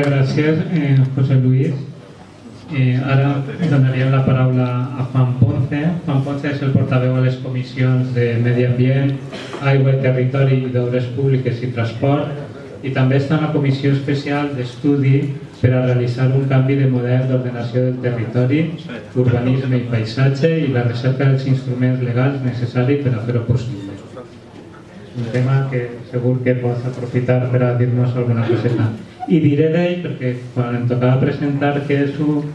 Gràcies, José Luis. Ara donaríem la paraula a Juan Ponce. Juan Ponce és el portaveu a les comissions de Medi Ambient, Aigua i Territori i d'Obres Públiques i Transport, i també està en la comissió especial d'estudi per a realitzar un canvi de model d'ordenació del territori, urbanisme i paisatge i la recerca dels instruments legals necessaris per a fer-ho possible. Un tema que segur que pots aprofitar per a dir-nos alguna coseta. I diré d'ell, perquè quan em tocava presentar que és un,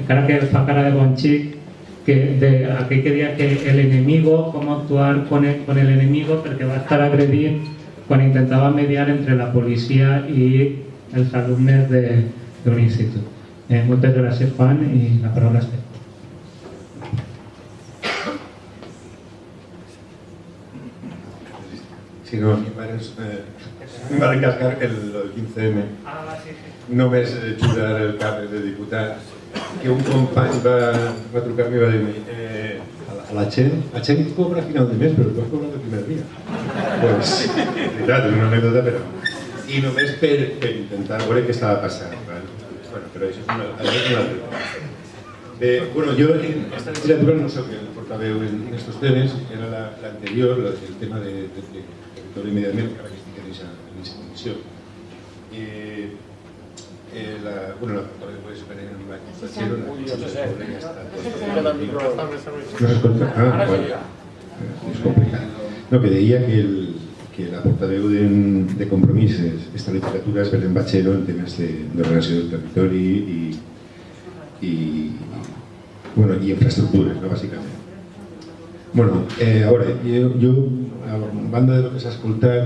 encara que fa cara de bon xic, aquell que deia que el enemigo, com actuar con el enemigo, perquè va estar agredit quan intentava mediar entre la policia i els alumnes d'un institut. Moltes gràcies, Juan, i la paraula és teva. Si no, mi me va encargar el 15M. Només jurar el càrrec de diputat, que un company va trucar-me i va dir a la gent cobra a final de mes, però tu has cobrat el primer dia. Doncs, veritat, és una anècdota, però... I només per intentar veure què estava passant. Bueno, però això és una altra. Bueno, jo en esta legislatura no soc el portaveu en estos temes, era l'anterior, el tema de territori i medi ambient, que ara que estic en aquesta comissió. La portaveu puede superar en la constació, no s'escolta? Ah, bueno, és complicat. No, que deia que la portaveu de Compromís, esta legislatura es Belén Bachero en temes d'ordenació del territori i infraestructures, bàsicament. Bueno, a veure, jo, a banda de lo que s'ha escoltat,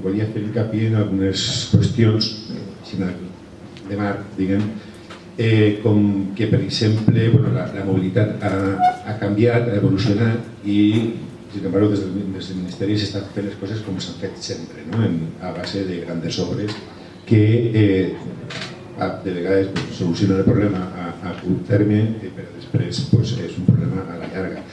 volia fer hincapié en algunes qüestions de marc, diguem, com que, per exemple, la mobilitat ha canviat, ha evolucionat i, sin embargo, des del Ministeri s'estan fent les coses com s'han fet sempre, a base de grandes obres que de vegades solucionen el problema a curt terme, però després és un problema a la llarga.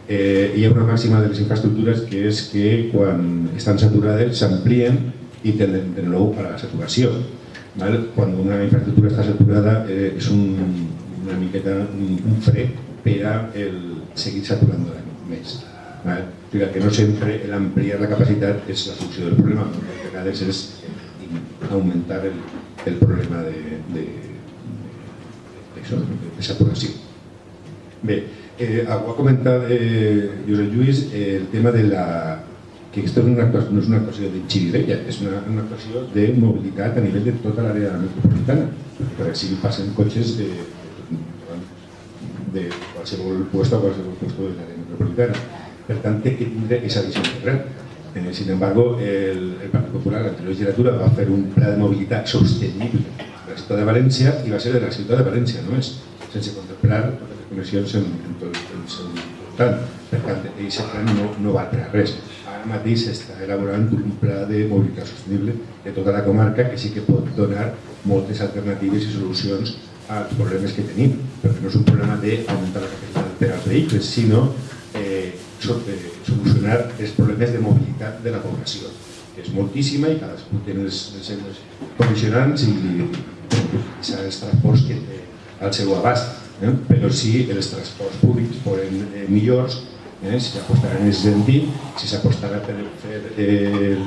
Hi ha una màxima de les infraestructures que és que quan estan saturades s'amplien i tenen de nou a la saturació. Quan una infraestructura està saturada és una miqueta un fre per a seguir saturant-la més. Que no sempre l'ampliar la capacitat és la solució del problema, a vegades és augmentar el problema de saturació. Bé, ho ha comentat Josep Lluís, el tema de que aquesta no és una actuació de xirivella, és una actuació de mobilitat a nivell de tota l'àrea metropolitana, perquè així passen cotxes de qualsevol puesto a qualsevol puesto de l'àrea metropolitana. Per tant, té que tindre aquesta visió integral. Sin embargo, el Partit Popular, l'anterior legislatura, va fer un pla de mobilitat sostenible de la ciutat de València i va ser de la ciutat de València només, sense contemplar totes les connexions en tot el seu voltant. Per tant, aquest pla no va per a res. Ara mateix s'està elaborant un pla de mobilitat sostenible de tota la comarca que sí que pot donar moltes alternatives i solucions als problemes que tenim, perquè no és un problema d'augmentar la capacitat per als vehicles, sinó solucionar els problemes de mobilitat de la població, que és moltíssima i cadascú té els seus condicionants i els transports que té al seu abast. Però si els transports públics foren millors, si s'apostaran en aquest sentit, si s'apostarà per fer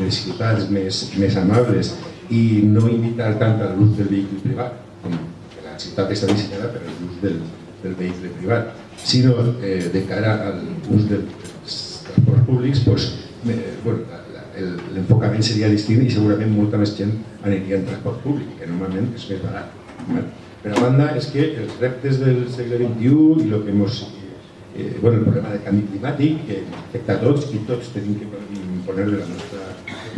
les ciutats més amables i no invitar tant a l'ús del vehicle privat, com que la ciutat està dissenyada per l'ús del vehicle privat, sinó de cara a l'ús dels transports públics, l'enfocament seria distint i segurament molta més gent aniria en transport públic, que normalment és més barat. Per a banda, és que els reptes del segle XXI i el problema del canvi climàtic, que afecta a tots i tots tenim que poner de la nostra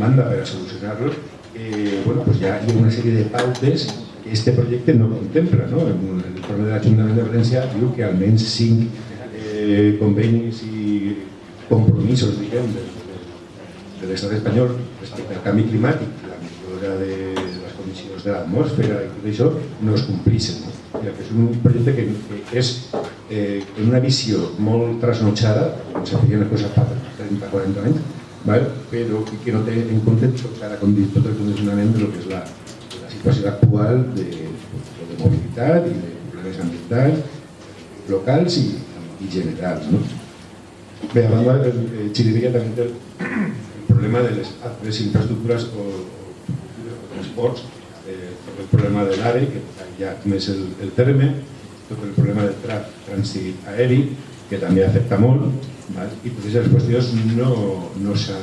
banda per a solucionar-lo, hi ha una sèrie de pautes que aquest projecte no contempla. El informe de l'Ajuntament de València diu que almenys 5 convenis i compromisos de l'estat espanyol respecte al canvi climàtic, la millora de les condicions de l'atmosfera i tot això no es complixen. És un projecte que és en una visió molt trasnotxada, com se feien les coses fa 30-40 anys, però que no té en compte tot el condicionament del que és la situació actual de mobilitat i de problemes ambientals, locals i generals. No? Bé, a banda, Xirivella també té el problema de les altres infraestructures o transports, tot el problema de l'ARE, que ja més el terme, tot el problema del trànsit aeri, que també afecta molt, i totes aquestes qüestions no s'ha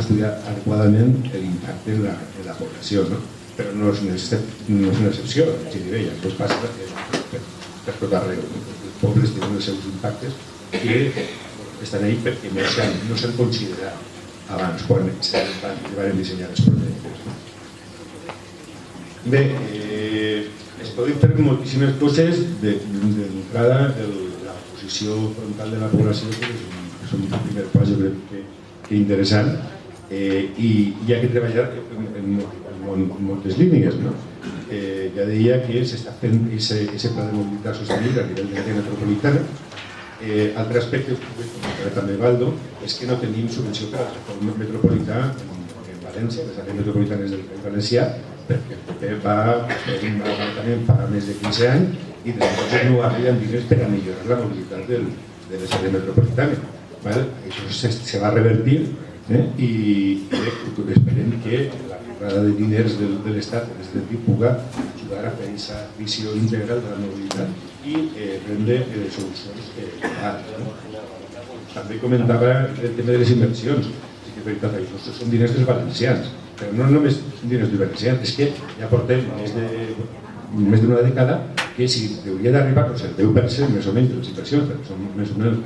estudiat adequadament l'impacte en la població, no? Però no és una excepció, a Xirivella, això passa per tot arreu. Els pobles tenen els seus impactes que estan ahí perquè no s'han considerat abans, quan van dissenyar els projectes. Bé, es poden fer moltíssimes coses. D'entrada, la posició frontal de la població és un primer pas, jo crec que interessant, i hi ha que treballar en moltes línies. Ja deia que s'està fent aquest pla de mobilitat sostenible a nivell de l'àrea metropolitana. Altre aspecte que comentava també Baldo és que no tenim subvenció per al transport metropolità en València, les àrees metropolitanes del País Valencià, perquè el PP va fer un apartament fa més de 15 anys i després no arriben diners per a millorar la mobilitat de les àrees metropolitanes. Això se va revertir i esperem que l'arribada de diners de l'Estat pugui ajudar a fer aquesta visió integral de la mobilitat i prendre solucions legals. També comentava el tema de les inversions. Sí que és veritat, això són diners dels valencians, però no només són diners dels valencians, és que ja portem més d'una dècada que si hauria d'arribar el 10% més o menys de les inversions, perquè són més o menys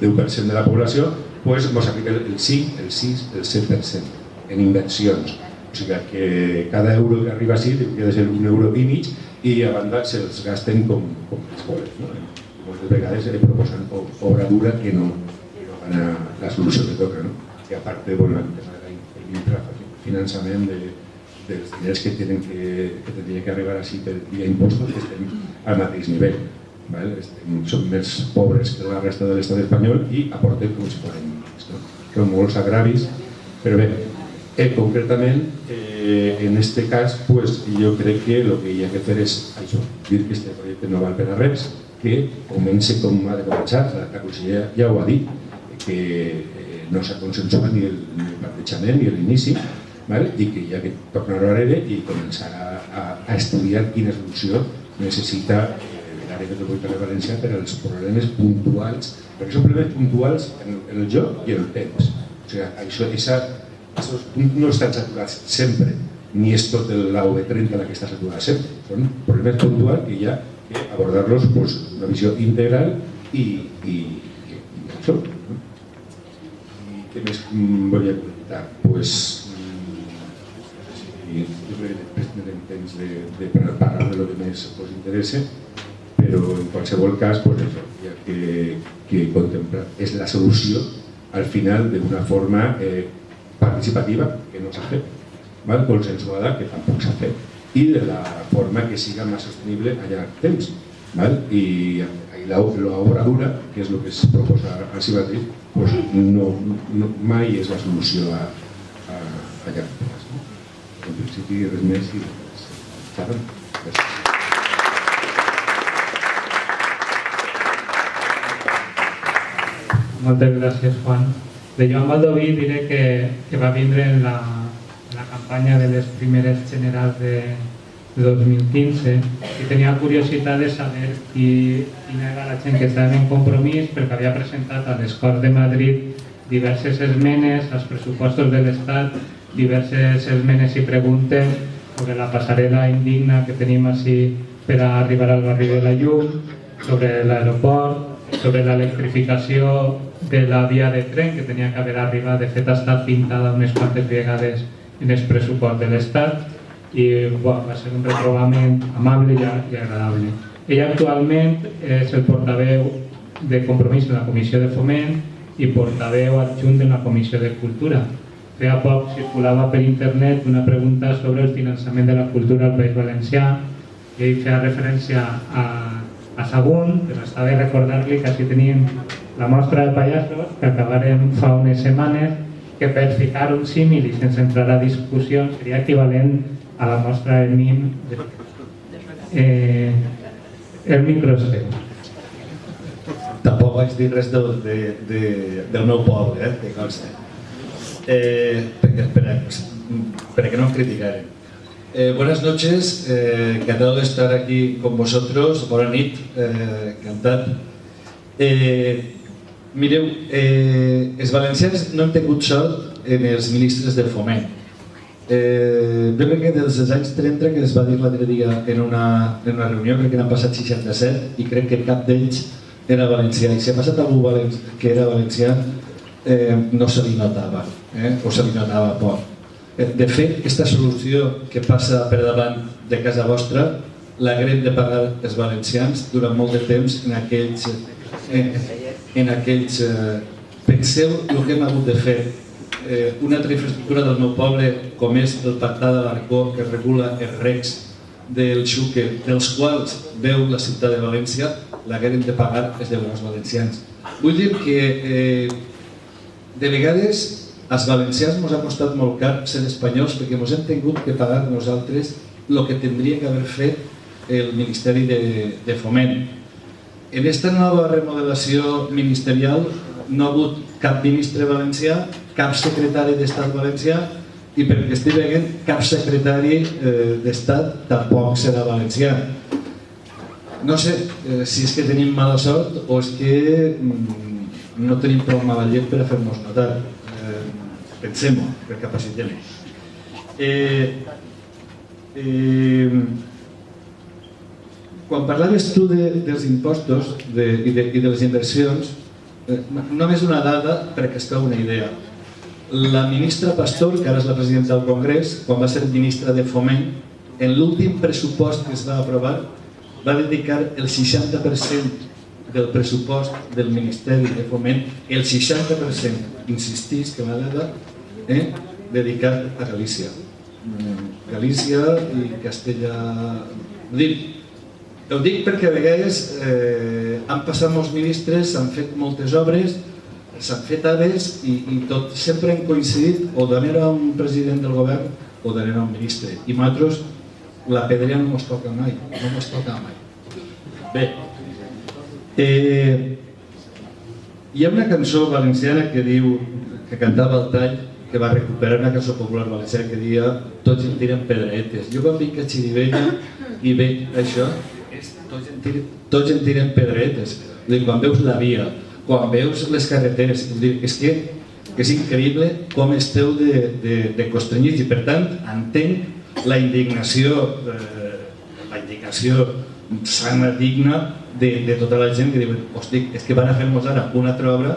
el 10% de la població, doncs ens aplica el 5, el 6, el 7% en inversions. O sigui que cada euro que arriba així hauria de ser €1,5 i a banda se'ls gasten com es volen. Moltes vegades proposen obra dura que no van a la solució que toca. I a part, el tema de l'infrafinançament dels diners que tindria que arribar així per via impostos, que estem al mateix nivell. Som més pobres que la resta de l'estat espanyol i aportem com si foren. Són molts agravis, però bé, concretament, en aquest cas, jo crec que el que hi ha que fer és això, dir que aquest projecte no val per a res, que comença com ha de començar, la consellera ja ho ha dit, que no s'ha consensuat ni el plantejament ni l'inici, i que hi ha que tornar enrere i començar a estudiar quina solució necessita l'àrea metropolitana de València per als problemes puntuals, perquè són problemes puntuals en el lloc i en el temps. O sigui, això no estan saturats sempre, ni és tot l'AV30 la que està saturada sempre. Són problemes puntuals que hi ha que abordar-los amb una visió integral i això. I què més volia comentar? Jo crec que després tindrem temps de parlar de lo que més us interessa, però en qualsevol cas, ja que contemplar és la solució al final d'una forma participativa, que no s'ha fet, consensuada, que tampoc s'ha fet, i de la forma que siga més sostenible a llarg temps. I l'obra dura, que és el que es proposa a si mateix, mai és la solució a llarg temps. En principi, res més i xerrem. Moltes gràcies, Juan. De Joan Baldoví diré que va vindre en la campanya de les primeres generals de 2015 i tenia curiositat de saber quina era la gent que estava en Compromís, perquè havia presentat a les Corts de Madrid diverses esmenes als pressupostos de l'Estat, diverses esmenes i preguntes sobre la passarel·la indigna que tenim així per a arribar al barri de la Llum, sobre l'aeroport, sobre l'electrificació de la via de tren que tenia que haver arribat, de fet ha estat pintada unes quantes vegades en el pressupost de l'Estat i va ser un retrobament amable i agradable. Ell actualment és el portaveu de Compromís en la Comissió de Foment i portaveu adjunt en la Comissió de Cultura. Feia poc circulava per internet una pregunta sobre el finançament de la cultura al País Valencià i ell feia referència a Sagunt, però està bé recordar-li que així tenim la mostra de pallassos que acabarem fa unes setmanes que per ficar un símil i sense entrar a discussió seria equivalent a la mostra de MIM el micro és teu. Tampoc vaig dir res del meu poble, que consta. Para que no em criticaren. Buenas noches, encantado de estar aquí con vosotros. Bona nit, encantat. Mireu, els valencians no hem tingut sort en els ministres de foment. Jo crec que des dels anys 30 que es va dir l'altre dia en una reunió, crec que n'han passat 67 i crec que cap d'ells era valencià, i si ha passat algú que era valencià no se li notava, o se li notava poc. De fet, aquesta solució que passa per davant de casa vostra l'haguem de pagar els valencians durant molt de temps en aquells penseu el que hem hagut de fer. Una altra infraestructura del meu poble, com és el pantà de l'Arcó, que regula els recs del Xúquer, dels quals veu la ciutat de València, l'haguem de pagar els deudors valencians. Vull dir que de vegades als valencians ens ha costat molt car ser espanyols perquè ens hem tingut que pagar nosaltres el que tindria que haver fet el Ministeri de Foment. En aquesta nova remodelació ministerial no ha hagut cap ministre valencià, cap secretari d'Estat valencià i perquè estic veient cap secretari d'Estat tampoc serà valencià. No sé si és que tenim mala sort o és que no tenim prou mala llet per a fer-nos notar. Pensem-ho, recapacitem-ho. Quan parlaves tu dels impostos i de les inversions, només una dada perquè es feu una idea. La ministra Pastor, que ara és la presidenta del Congrés, quan va ser ministra de Foment, en l'últim pressupost que es va aprovar, va dedicar el 60% del pressupost del Ministeri de Foment, el 60%, insistís que m'ha dedicat a Galícia. Galícia i Castella... Ho dic perquè a vegades han passat molts ministres, s'han fet moltes obres, s'han fet aves i tot sempre hem coincidit o d'anar a un president del govern o d'anar a un ministre. I nosaltres la pedrea no ens toca mai, no ens toca mai. Bé, hi ha una cançó valenciana que cantava el Tall, que va recuperar una cançó popular valenciana que deia tots en tiren pedretes. Jo quan vinc a Xirivella i veig això, tots en tiren pedretes. Quan veus la via, quan veus les carreteres, és que és increïble com esteu de constrenyits i per tant entenc la indignació sana, digna de tota la gent que diuen hosti, és que van a fer-nos ara una altra obra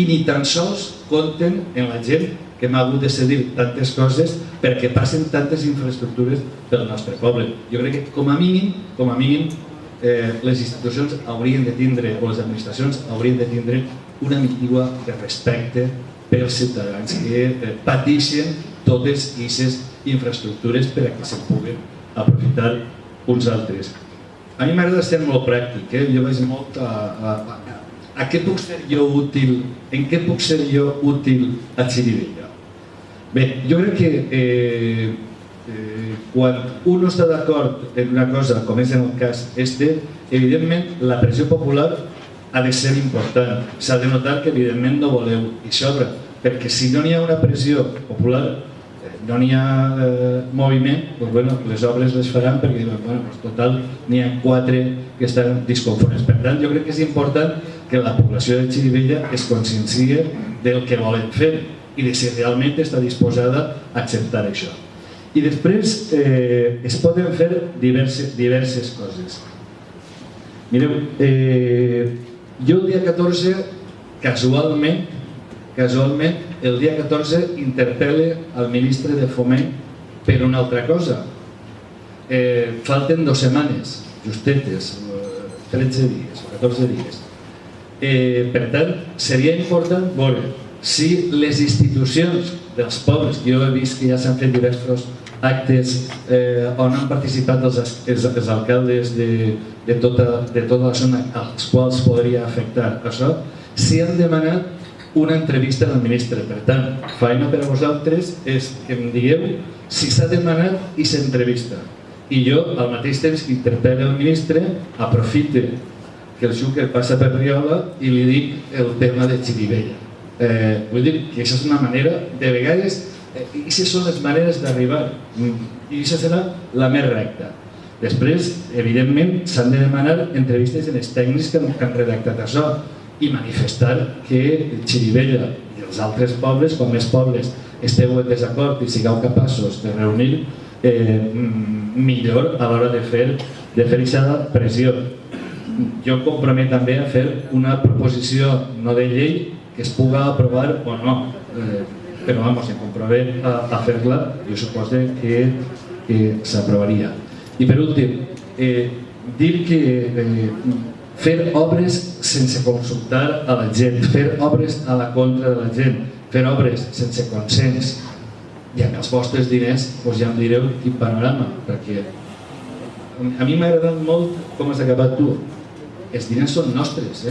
i ni tan sols compten en la gent que m'ha hagut de cedir tantes coses perquè passen tantes infraestructures pel nostre poble. Jo crec que com a mínim les institucions haurien de tindre, o les administracions haurien de tindre una mitigua de respecte pels ciutadans que pateixen totes aquestes infraestructures per a que se'n puguin aprofitar uns altres. A mi m'agrada ser molt pràctic, jo vaig molt a què puc ser jo útil, en què puc ser jo útil a Xirivella? Bé, jo crec que quan un no està d'acord en una cosa, com és en el cas este, evidentment la pressió popular ha de ser important. S'ha de notar que evidentment no voleu aquesta obra, perquè si no n'hi ha una pressió popular, no n'hi ha moviment, doncs les obres les faran perquè diuen, total, n'hi ha 4 que estan disconformes. Per tant, jo crec que és important que la població de Xirivella es consciencia del que volen fer i de si realment està disposada a acceptar això. I després es poden fer diverses coses. Mireu, jo el dia 14, casualment, el dia 14 interpel·le al ministre de Foment per una altra cosa. Falten 2 setmanes, justetes, 13 dies o 14 dies. Per tant, seria important veure si les institucions dels pobles, jo he vist que ja s'han fet diversos actes on han participat els alcaldes de tota la zona als quals podria afectar això, si han demanat una entrevista al ministre. Per tant, feina per a vosaltres és que em digueu si s'ha demanat i s'entrevista. I jo, al mateix temps que interpel·le el ministre, aprofite que el Xúquer passa per Riola i li dic el tema de Xirivella. Vull dir que això és una manera, de vegades, i aquestes són les maneres d'arribar, i aquesta serà la més recta. Després, evidentment, s'han de demanar entrevistes en els tècnics que han redactat això i manifestar que Xirivella i els altres pobles, com més pobles, esteu en desacord i sigueu capaços de reunir millor a l'hora de fer aquesta pressió. Jo em compromet també a fer una proposició no de llei que es pugui aprovar o no, però vamos, em compromet a fer-la, jo suposo que s'aprovaria. I per últim, dir que fer obres sense consultar a la gent, fer obres a la contra de la gent, fer obres sense consens, i amb els vostres diners ja em direu quin panorama, perquè a mi m'ha agradat molt com has acabat tu. Els diners són nostres,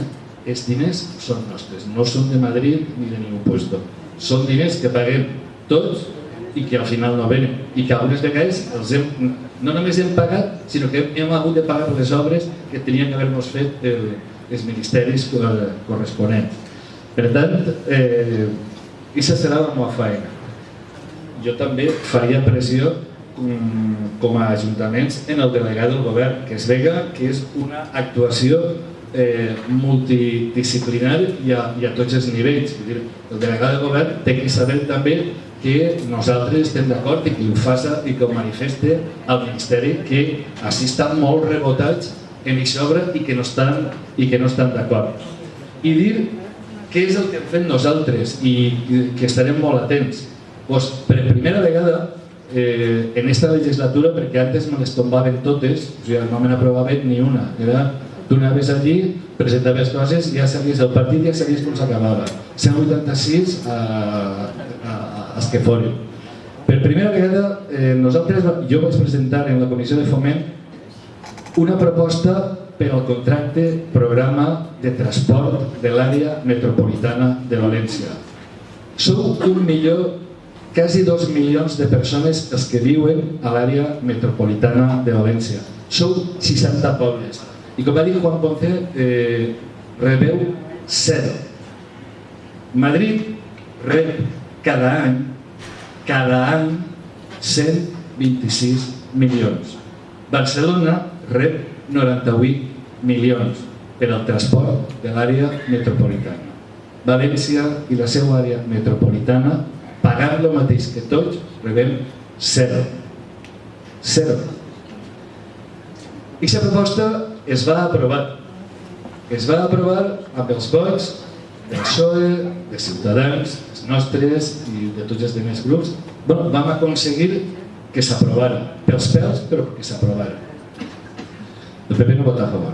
els diners són nostres, no són de Madrid ni de ningú puesto. Són diners que paguem tots i que al final no venen, i que algunes vegades no només hem pagat, sinó que hem hagut de pagar les obres que tenien que haver-nos fet els ministeris corresponents. Per tant, aquesta serà la meva feina. Jo també faria pressió com a ajuntaments en el delegat del govern, que es vega que és una actuació multidisciplinària i a tots els nivells. El delegat del govern té que saber també que nosaltres estem d'acord i que ho faça i que ho manifeste al Ministeri, que així estan molt rebotats en aquesta obra i que no estan d'acord. I dir què és el que hem fet nosaltres i que estarem molt atents. Per primera vegada en aquesta legislatura, perquè antes me les tombaven totes, o sigui, no me n'aprovaven ni una. Tu anaves allí, presentaves coses, ja sabies el partit, ja sabies com s'acabava. 186 els que foren. Per primera vegada, jo vaig presentar en la Comissió de Foment una proposta per al contracte programa de transport de l'àrea metropolitana de València. Sou 1 milió, quasi 2 milions de persones els que viuen a l'àrea metropolitana de València. Sou 60 pobles. I com va dir Juan Ponce, rebeu 0. Madrid rep cada any 126 milions. Barcelona rep 98 milions per al transport de l'àrea metropolitana. València i la seva àrea metropolitana, pagant el mateix que tots, rebem 0. I aquesta proposta es va aprovar. Es va aprovar amb els vots del PSOE, de Ciutadans, els nostres i de tots els altres grups. Vam aconseguir que s'aprovara. Pels pèls, però que s'aprovara. El PP no vota a favor.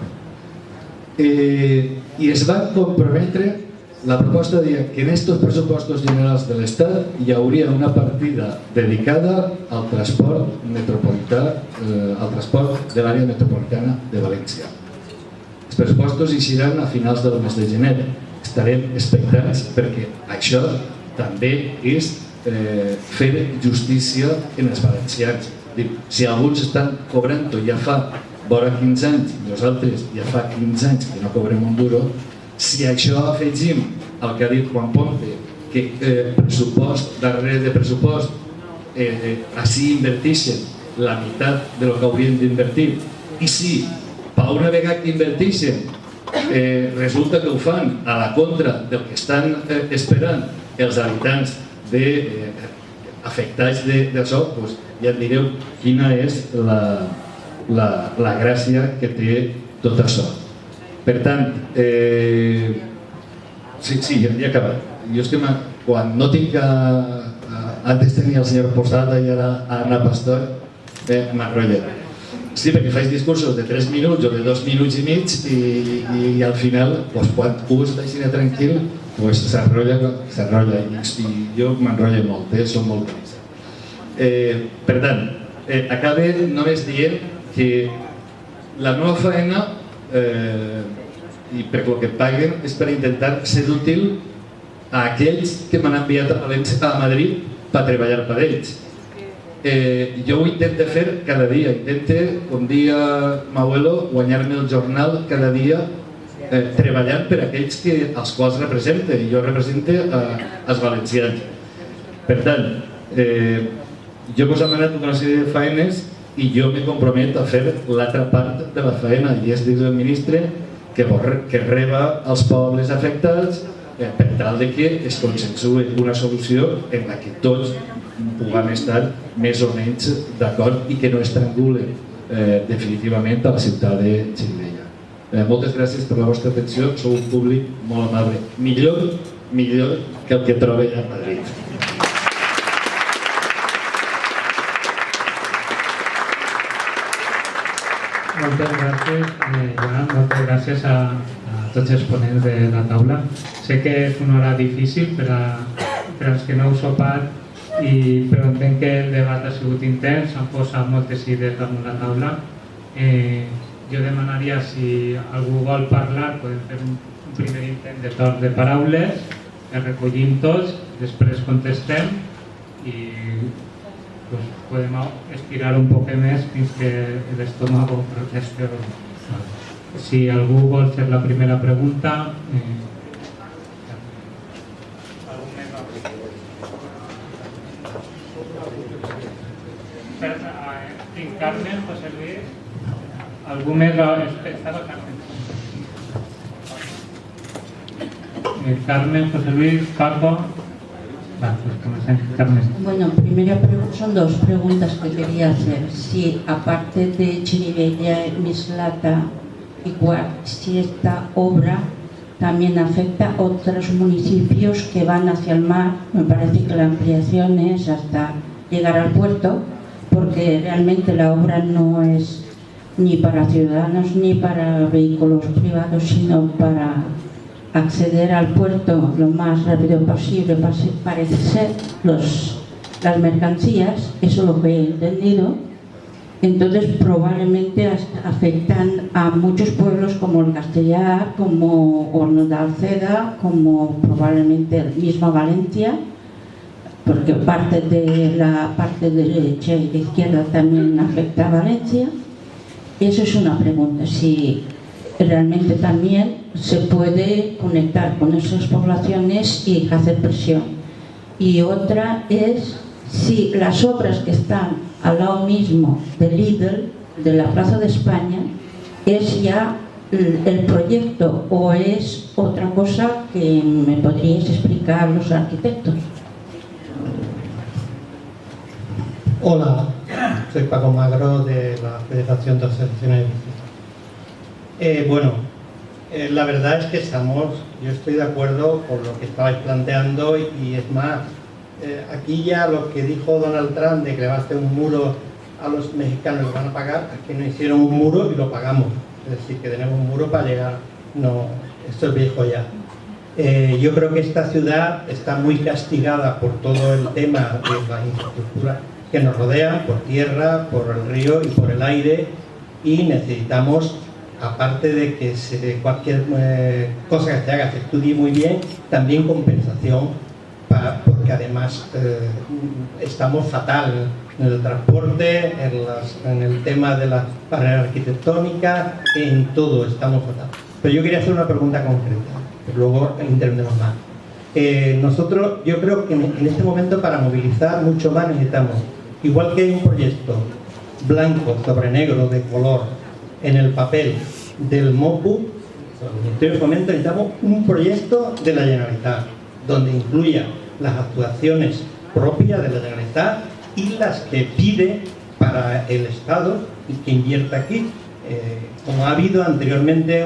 I es va comprometre. La proposta deia que en aquests pressupostos generals de l'Estat hi hauria una partida dedicada al transport metropolità, al transport de l'àrea metropolitana de València. Els pressupostos eixiran a finals del mes de gener. Estarem expectants perquè això també és fer justícia en els valencians. Si alguns estan cobrant-ho ja fa vora 15 anys, nosaltres ja fa 15 anys que no cobrem un duro, si això afegim el que ha dit Juan Ponce, que pressupost darrere de pressupost així inverteixen la meitat del que haurien d'invertir, i si per una vegada que inverteixen resulta que ho fan a la contra del que estan esperant els habitants afectats d'això, ja et direu quina és la gràcia que té tot això. Per tant, sí, ja he acabat. Jo és que quan no tinc antes tenia el senyor Posada i ara Anna Pastor, m'enrotlla. Sí, perquè faig discursos de 3 minuts o de 2 minuts i mig i al final, quan un està així tranquil, s'enrotlla i jo m'enrotlla molt, som molt bons. Per tant, acabe només dient que la meva feina i per el que paguen és per intentar ser útil a aquells que m'han enviat a Madrid per treballar per ells. Jo ho intento fer cada dia, intento, com dia m'abuelo, guanyar-me el jornal cada dia treballant per aquells als quals represente, i jo represente els valencians. Per tant, jo us he demanat una sèrie de feines i jo me comprometo a fer l'altra part de la feina, i és dir al ministre que reba els pobles afectats per tal de que es consensui una solució en la que tots puguem estar més o menys d'acord i que no estrangule definitivament a la ciutat de Xirivella. Moltes gràcies per la vostra atenció, sou un públic molt amable, millor que el que trobo a Madrid. Moltes gràcies, Joan, moltes gràcies a tots els ponents de la taula. Sé que és una hora difícil per als que no heu sopat, però entenc que el debat ha sigut intens, s'han posat moltes idees damunt la taula. Jo demanaria, si algú vol parlar, podem fer un primer intent de torn de paraules, el recollim tots, després contestem i podem estirar un poc més fins que l'estómac protesti. Si algú vol fer la primera pregunta... Carmen, José Luis... Algú més... Estava Carmen. Carmen, José Luis, Paco... Bueno, son dos preguntas que quería hacer. Si aparte de Chirivella, Mislata y Guart, si esta obra también afecta a otros municipios que van hacia el mar. Me parece que la ampliación es hasta llegar al puerto, porque realmente la obra no es ni para ciudadanos ni para vehículos privados, sino para acceder al puerto lo más rápido posible, parece ser, las mercancías, eso es lo que he entendido. Entonces probablemente afectan a muchos pueblos como el Castellar, como Horno de Alceda, como probablemente misma Valencia, porque parte de la parte derecha y de izquierda también afecta a Valencia. Eso es una pregunta, si realmente también se puede conectar con esas poblaciones y hacer presión. Y otra es si las obras que están al lado mismo de Lidl, de la Plaza de España, es ya el proyecto o es otra cosa que me podríais explicar los arquitectos. Hola, soy Paco Magro de la Federación de Asociaciones de Vecinos. La verdad es que yo estoy de acuerdo con lo que estabais planteando y es más, aquí ya lo que dijo Donald Trump de que le va a hacer un muro a los mexicanos que van a pagar, es que no hicieron un muro y lo pagamos. Es decir, que tenemos un muro para llegar, no, esto es viejo ya. Yo creo que esta ciudad está muy castigada por todo el tema de la infraestructura que nos rodean, por tierra, por el río y por el aire, y necesitamos, aparte de que cualquier cosa que se haga se estudie muy bien, también compensación, porque además estamos fatal en el transporte, en el tema de las barreras arquitectónicas, en todo estamos fatal. Pero yo quería hacer una pregunta concreta, pero luego intervendremos más. Yo creo que en este momento, para movilizar mucho más, necesitamos, igual que hay un proyecto blanco sobre negro de color en el papel del MOPU, el Ministerio de Fomento, necesitamos un proyecto de la Generalitat donde incluya las actuaciones propias de la Generalitat y las que pide para el Estado y que invierta aquí, como ha habido anteriormente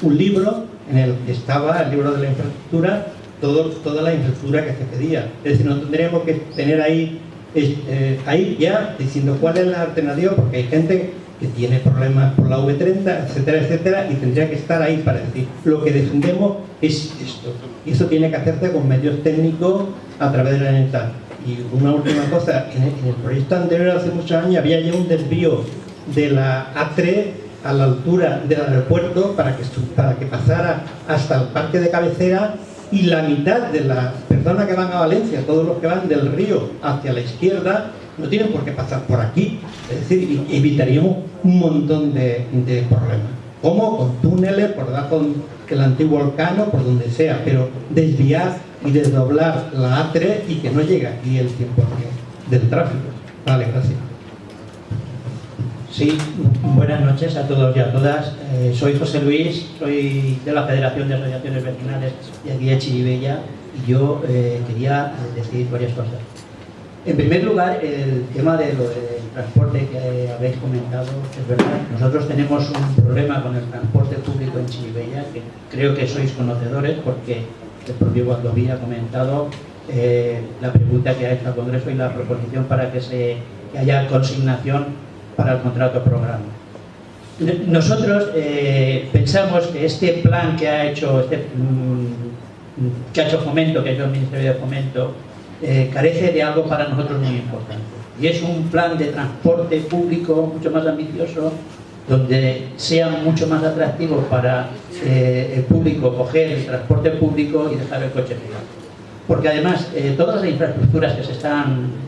un libro en el que estaba el libro de la infraestructura, toda la infraestructura que se pedía. Es decir, nosotros tendríamos que tener ahí ya diciendo cuál es la alternativa, porque hay gente que tiene problemas por la V30, etcétera, etcétera, y tendría que estar ahí para decir, lo que defendemos es esto. Y eso tiene que hacerse con medios técnicos a través de la Generalitat. Y una última cosa, en el proyecto anterior, hace muchos años, había ya un desvío de la A3 a la altura del aeropuerto para que pasara hasta el parque de cabecera y la mitad de las personas que van a Valencia, todos los que van del río hacia la izquierda, no tienen por qué pasar por aquí. Es decir, evitaríamos un montón de problemas. ¿Cómo? Con túneles, por debajo del antiguo Elcano, por donde sea, pero desviar y desdoblar la A3 y que no llegue aquí el tiempo del tráfico. Vale, gracias. Sí, buenas noches a todos y a todas. Soy José Luis, soy de la Federación de Asociaciones Vecinales de aquí de Chirivella y yo quería decir varias cosas. En primer lugar, el tema de lo del transporte que habéis comentado, es verdad. Nosotros tenemos un problema con el transporte público en Chirivella, que creo que sois conocedores porque el propio Gualdobí ha comentado la pregunta que ha hecho al Congreso y la proposición para que haya consignación para el contrato programa. Nosotros pensamos que este plan que ha hecho Fomento, que ha hecho el Ministerio de Fomento, carece de algo para nosotros muy importante. Y es un plan de transporte público mucho más ambicioso, donde sea mucho más atractivo para el público coger el transporte público y dejar el coche privado. Porque además todas las infraestructuras que se están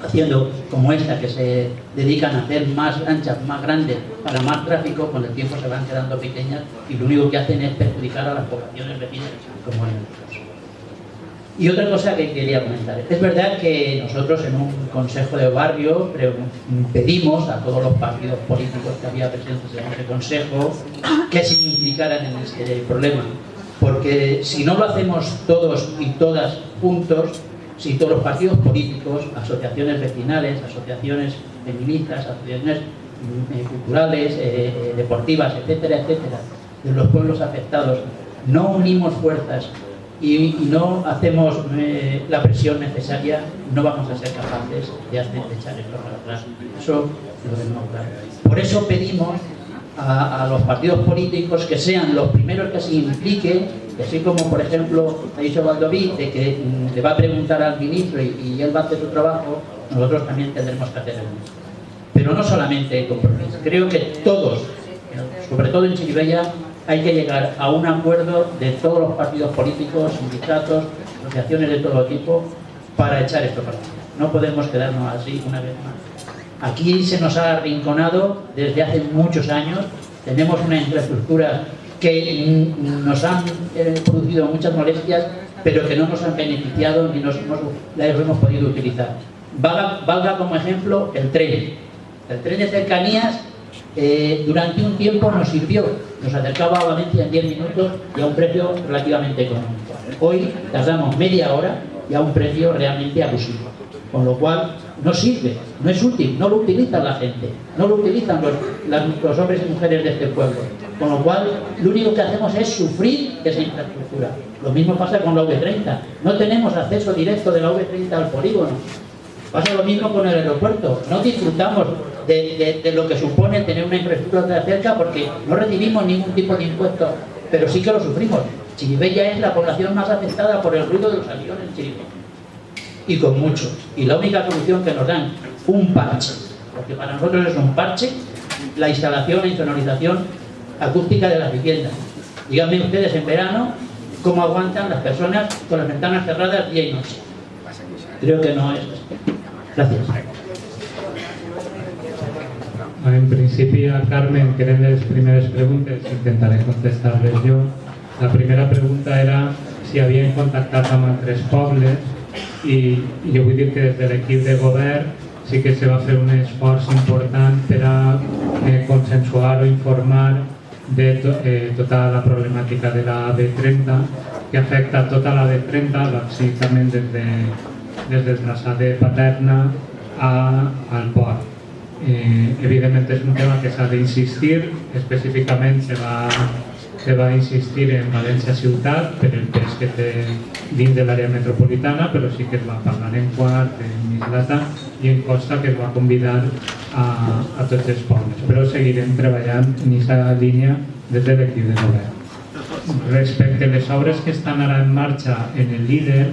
haciendo, como esta, que se dedican a hacer más anchas, más grandes, para más tráfico, con el tiempo se van quedando pequeñas y lo único que hacen es perjudicar a las poblaciones vecinas, como en el caso. Y otra cosa que quería comentar. Es verdad que nosotros en un consejo de barrio pedimos a todos los partidos políticos que había presentes en ese consejo que se implicaran en este problema. Porque si no lo hacemos todos y todas juntos, si todos los partidos políticos, asociaciones vecinales, asociaciones feministas, asociaciones culturales, deportivas, etcétera, etcétera, de los pueblos afectados, no unimos fuerzas y no hacemos la presión necesaria, no vamos a ser capaces de echar esto para atrás. Eso lo tenemos claro. Por eso pedimos a los partidos políticos que sean los primeros que se impliquen, que así como, por ejemplo, ha dicho Gualdobí, de que le va a preguntar al ministro y él va a hacer su trabajo, nosotros también tendremos que hacer el mismo. Pero no solamente compromiso. Creo que todos, sobre todo en Chirivella, hay que llegar a un acuerdo de todos los partidos políticos, sindicatos, asociaciones de todo tipo, para echar esto para adelante. No podemos quedarnos así una vez más. Aquí se nos ha arrinconado desde hace muchos años, tenemos una infraestructura que nos han producido muchas molestias, pero que no nos han beneficiado ni las hemos podido utilizar. Valga como ejemplo el tren. El tren de cercanías durante un tiempo nos sirvió, nos acercaba a Valencia en 10 minutos y a un precio relativamente económico. Hoy tardamos media hora y a un precio realmente abusivo, con lo cual no sirve, no es útil, no lo utiliza la gente, no lo utilizan los hombres y mujeres de este pueblo, con lo cual lo único que hacemos es sufrir esa infraestructura. Lo mismo pasa con la V30, no tenemos acceso directo de la V30 al polígono. Pasa lo mismo con el aeropuerto, no disfrutamos de lo que supone tener una infraestructura cerca porque no recibimos ningún tipo de impuesto, pero sí que lo sufrimos. Chirivella es la población más afectada por el ruido de los aviones en Chirivella, y con mucho. Y la única solución que nos dan, un parche, porque para nosotros es un parche, la instalación e insonorización acústica de las viviendas. Díganme ustedes en verano cómo aguantan las personas con las ventanas cerradas día y noche. Creo que no es así. Gracias. En principi, a Carmen, que eren les primeres preguntes, intentaré contestar-les jo. La primera pregunta era si havien contactat amb altres pobles i jo vull dir que des de l'equip de govern sí que se va fer un esforç important per a consensuar o informar de tota la problemàtica de la B30 que afecta tota la B30, bàsicament des del traçat de Paterna al port. Evidentment és un tema que s'ha d'insistir, específicament se va insistir en València ciutat per el pes que té dins de l'àrea metropolitana, però sí que es va parlar en Quart, en Mislata, i em consta que es va convidar a tots els pobles, però seguirem treballant en aquesta línia des de l'equip de govern. Respecte a les obres que estan ara en marxa en el líder,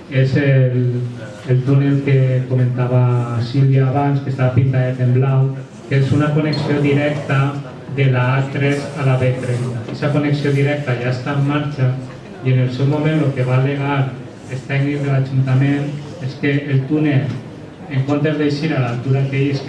és el túnel que comentava Sílvia abans, que estava pintat en blau, que és una connexió directa de la A3 a la B30. Aquesta connexió directa ja està en marxa i en el seu moment el que va al·legar els tècnics de l'Ajuntament és que el túnel, en comptes d'eixir a l'altura que és